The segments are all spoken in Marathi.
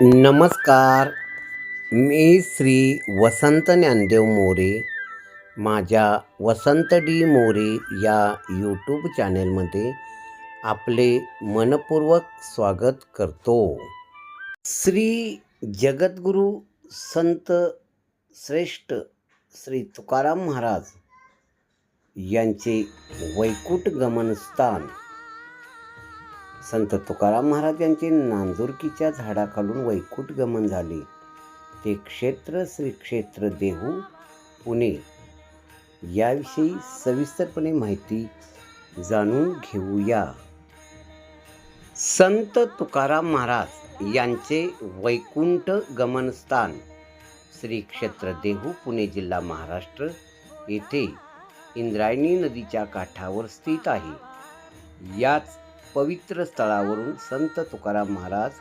नमस्कार. मी श्री वसंत ज्ञानदेव मोरे. माझ्या वसंत डी मोरे या यूट्यूब चॅनेलमध्ये आपले मनपूर्वक स्वागत करतो. श्री जगद्गुरू संत श्रेष्ठ श्री तुकाराम महाराज यांचे वैकुंठ गमन स्थान. संत तुकाराम महाराज यांचे नांदुरकीच्या झाडाखालून वैकुंठ गमन झाले. ते क्षेत्र श्री क्षेत्र देहू पुणे याविषयी सविस्तरपणे माहिती जाणून घेऊया. संत तुकाराम महाराज यांचे वैकुंठ गमन स्थान श्री क्षेत्र देहू पुणे जिल्हा महाराष्ट्र येथे इंद्रायणी नदीच्या काठावर स्थित आहे. याच पवित्र स्थळावरून संत तुकाराम महाराज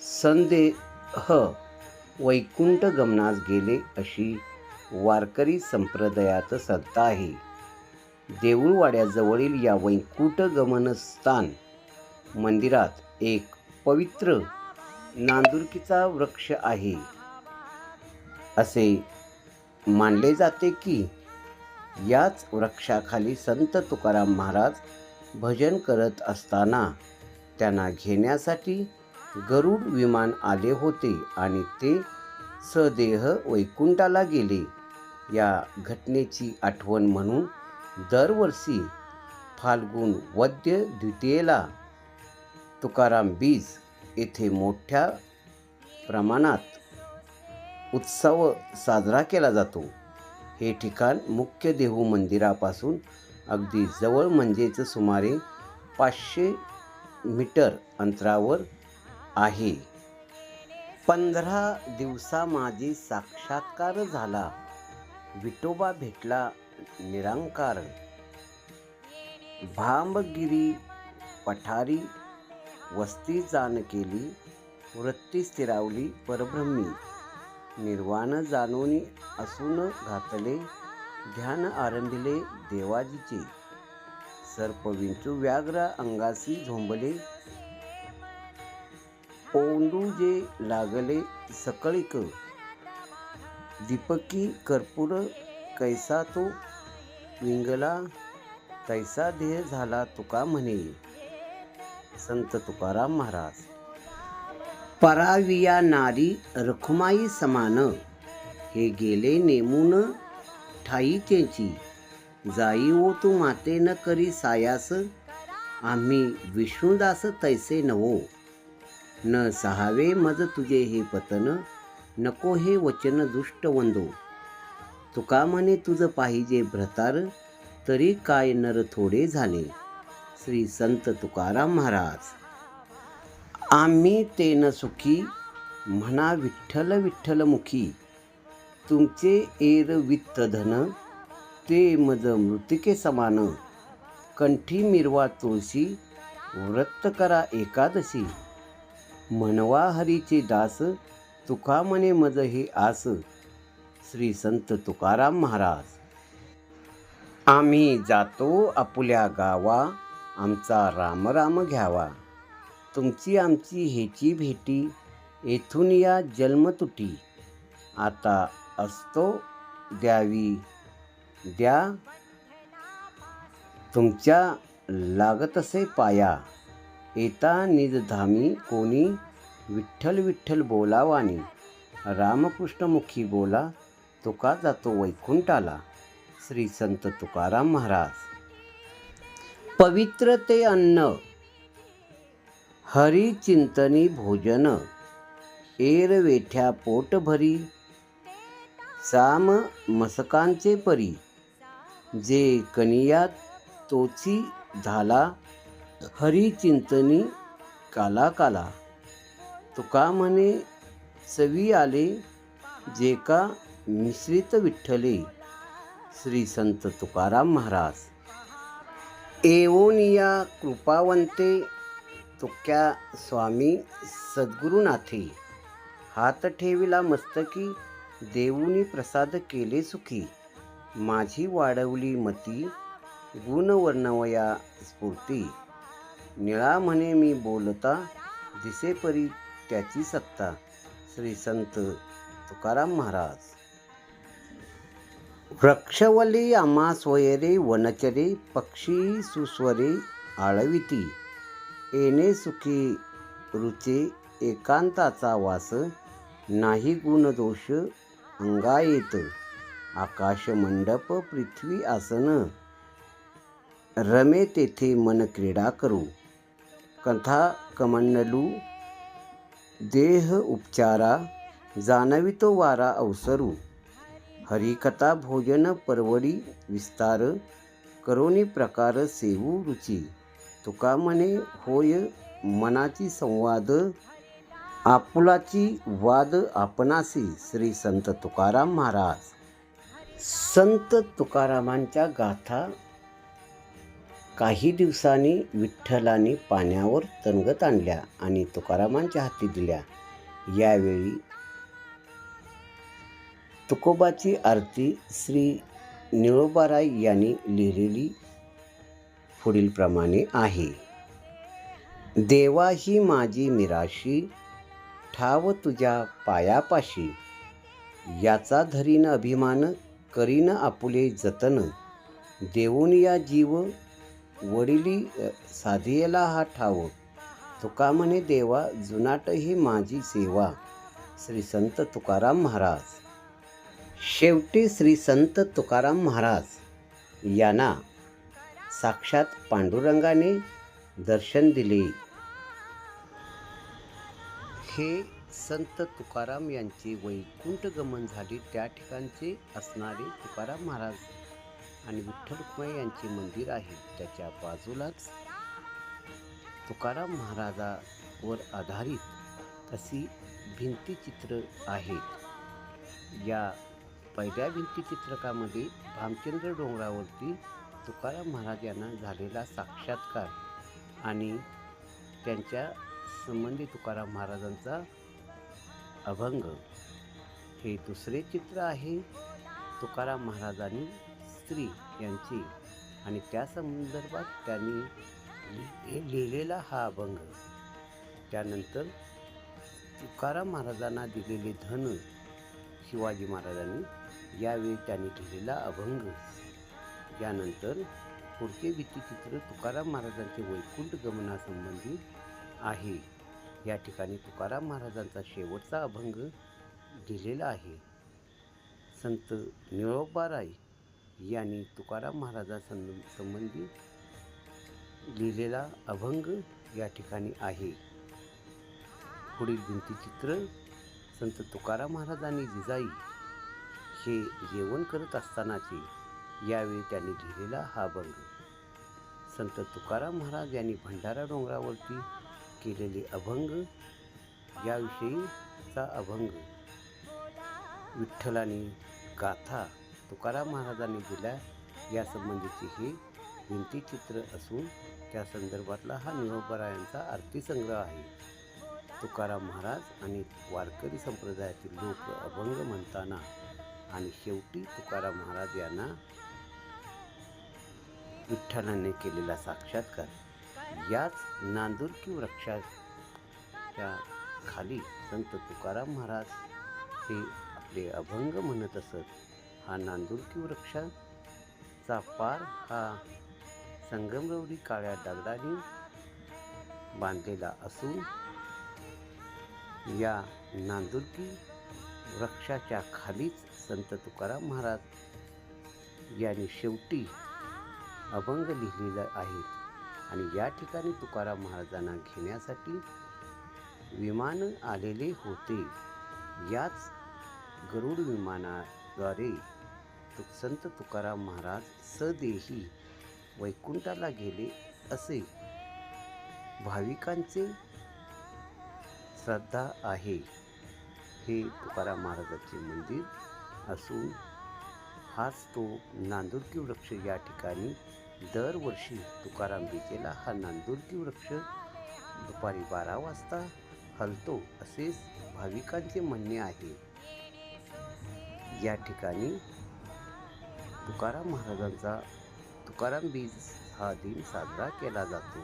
संदेह वैकुंठ गमनास गेले अशी वारकरी संप्रदायात श्रद्धा आहे. देऊळवाड्याजवळील या वैकुंठ गमनस्थान मंदिरात एक पवित्र नांदुरकीचा वृक्ष आहे. असे मानले जाते की याच वृक्षाखाली संत तुकाराम महाराज भजन करत असताना त्यांना घेण्यासाठी गरुड विमान आले होते आणि ते सदेह वैकुंठाला गेले. या घटनेची आठवण म्हणून दरवर्षी फाल्गुन वद्य द्वितीयेला तुकाराम बीज येथे मोठ्या प्रमाणात उत्सव साजरा केला जातो. हे ठिकाण मुख्य देहू मंदिरापासून अगदी जवळ म्हणजेच सुमारे 500 मीटर अंतरावर आहे. 15 दिवसा माझी साक्षात्कार झाला, विठोबा भेटला निरांकार. भांबगिरी पठारी वस्ती जाण केली, वृत्ती स्थिरावली परब्रह्मी. निर्वाण जाणूनी असून घातले, ध्यान आरंभिले देवाजीचे. सर्प विंचू व्याघ्र अंगासी झोंबले, ओंडू जे लागले सकळीक. दीपकी कर्पूर कैसा तो विंगला, तैसा देह झाला तुका म्हणे. संत तुकाराम महाराज. पराविया नारी रखुमाई समान, हे गेले नेमून ठाई त्यांची. जाई ओ तू माते न करी सायास, आम्ही विष्णुदास तैसे नवो. न सहावे मज तुझे हे पतन, नको हे वचन दुष्ट वंदो. तुका म्हणे तुझ पाहिजे भ्रतार, तरी काय नर थोडे झाले. श्री संत तुकाराम महाराज. आम्ही ते न सुखी, म्हणा विठ्ठल विठ्ठल मुखी. तुमचे एर वित्त धन, ते मज मृतिके समान. कंठी मिरवा तुळशी, व्रत करा एकादशी. म्हणवा हरीचे दास, तुका म्हणे मज हे आस. श्री संत तुकाराम महाराज. आम्ही जातो आपुल्या गावा, आमचा राम राम घ्यावा. तुमची आमची हेची भेटी, येथून या जन्म तुटी. आता असतो द्यावी द्या, तुमच्या लागतसे पाया. येता निजधामी कोणी, विठ्ठल विठ्ठल बोलावानी. रामकृष्णमुखी बोला, तुका जातो वैकुंठाला. श्री संत तुकाराम महाराज. पवित्र ते अन्न, हरी चिंतनी भोजन. एर वेठ्या पोट भरी, साम मसकांचे परी. जे कनिया तोची झाला, हरी चिंतनी काला काला. तुका म्हणे चवी आले, जे का मिश्रित विठ्ठले. श्री संत तुकाराम महाराज. एवोनिया कृपावंते, तुक्या स्वामी सद्गुरुनाथे. हात ठेविला मस्तकी, देऊनी प्रसाद केले सुखी. माझी वाढवली मती, गुण वर्णवया स्फूर्ती. निळा म्हणे मी बोलता, दिसे परी त्याची सत्ता. श्री संत तुकाराम महाराज. वृक्षवली आम्हा स्वयरे वनचरे, पक्षी सुस्वरे आळविती. येणे सुखी रुचे एकांताचा वास, नाही गुण दोष अंगा येत. आकाश मंडप पृथ्वी आसन, रमे तेथे मन क्रीडा करू. कथा कमंडलू देह उपचारा, जाणवितो वारा अवसरू. हरिकथा भोजन परवडी विस्तार, करोनी प्रकार सेवू रुची. तुका म्हणे होय मनाची संवाद, आपुलाची वाद आपणासी. श्री संत तुकाराम महाराज. संत तुकारामांच्या गाथा. काही दिवसांनी विठ्ठलाने पाण्यावर तणगत आणल्या आणि तुकारामांच्या हाती दिल्या. यावेळी तुकोबाची आरती श्री निळोबाराय यांनी लिहिलेली पुढीलप्रमाणे आहे. देवा ही माझी निराशी, ठाव तुझ्या पायापाशी. याचा धरीन अभिमान, करीन आपुले जतन. देऊन या जीव वडिली साधियला हा ठाव. तुका म्हणे देवा जुनाट ही माझी सेवा. श्री संत तुकाराम महाराज. शेवटी श्री संत तुकाराम महाराज यांना साक्षात पांडुरंगाने दर्शन दिले. हे संत तुकाराम यांचे वैकुंठ गमन झाले त्या ठिकाणचे असणारे तुकाराम महाराज आणि विठ्ठल रुक्माई यांचे मंदिर आहे. त्याच्या बाजूलाच तुकाराम महाराजावर आधारित अशी भिंतीचित्र आहेत. या पहिल्या भिंतीचित्रकामध्ये भामचंद्र डोंगरावरती तुकाराम महाराज यांना झालेला साक्षात्कार आणि त्यांच्या संबंधी तुकाराम महाराजांचा अभंग हे दुसरे चित्र आहे. तुकाराम महाराजांनी स्त्री यांची आणि त्या संदर्भात त्यांनी लिहिलेला हा अभंग. त्यानंतर तुकाराम महाराजांना दिलेले धन शिवाजी महाराजांनी यावेळी त्यांनी लिहिलेला अभंग. यानंतर पुढचे भित्तीचित्र तुकाराम महाराजांचे वैकुंठ गमनासंबंधी आहे. या ठिकाणी तुकाराम महाराजांचा शेवटचा अभंग लिहिलेला आहे. संत निळोबाराय यांनी तुकाराम महाराजांसंबंधी लिहिलेला अभंग या ठिकाणी आहे. पुढील भिंतीचित्र संत तुकाराम महाराजांनी जिजाई हे जेवण करत असतानाचे यावेळी त्यांनी लिहिलेला हा अभंग. संत तुकाराम महाराज यांनी भंडारा डोंगरावरती केलेले अभंग याविषयीचा अभंग. विठ्ठलानी गाथा तुकाराम महाराजांनी दिल्या यासंबंधीचे हे भिंतीचित्र असून त्या संदर्भातला हा निळोबारायांचा आरतीसंग्रह आहे. तुकाराम महाराज आणि वारकरी संप्रदायातील लोक अभंग म्हणताना आणि शेवटी तुकाराम महाराज यांना विठ्ठलाने केलेला साक्षात्कार. याच नांदुरकी वृक्षाच्या खाली संत तुकाराम महाराज हे आपले अभंग म्हणत असत. हा नांदुरकी वृक्षाचा पार हा संगमरवरी काळ्या दगडाने बांधलेला असून या नांदुरकी वृक्षाच्या खालीच संत तुकाराम महाराज यांनी शेवटी अभंग लिहिलेले आहेत. आणि या ठिकाणी तुकाराम महाराजांना घेण्यासाठी विमान आलेले होते. याच गरुड विमानाद्वारे संत तुकाराम महाराज सदेही वैकुंठाला गेले असे भाविकांचे श्रद्धा आहे. हे तुकाराम महाराजांचे मंदिर असून हाच तो नांदुरकी वृक्ष. या ठिकाणी दरवर्षी तुकाराम बीजेला हा नांदुरकी वृक्ष दुपारी 12 वाजता हलतो असे भाविकांचे म्हणणे आहे. या ठिकाणी तुकाराम महाराजांचा तुकाराम बीज हा दिन साजरा केला जातो.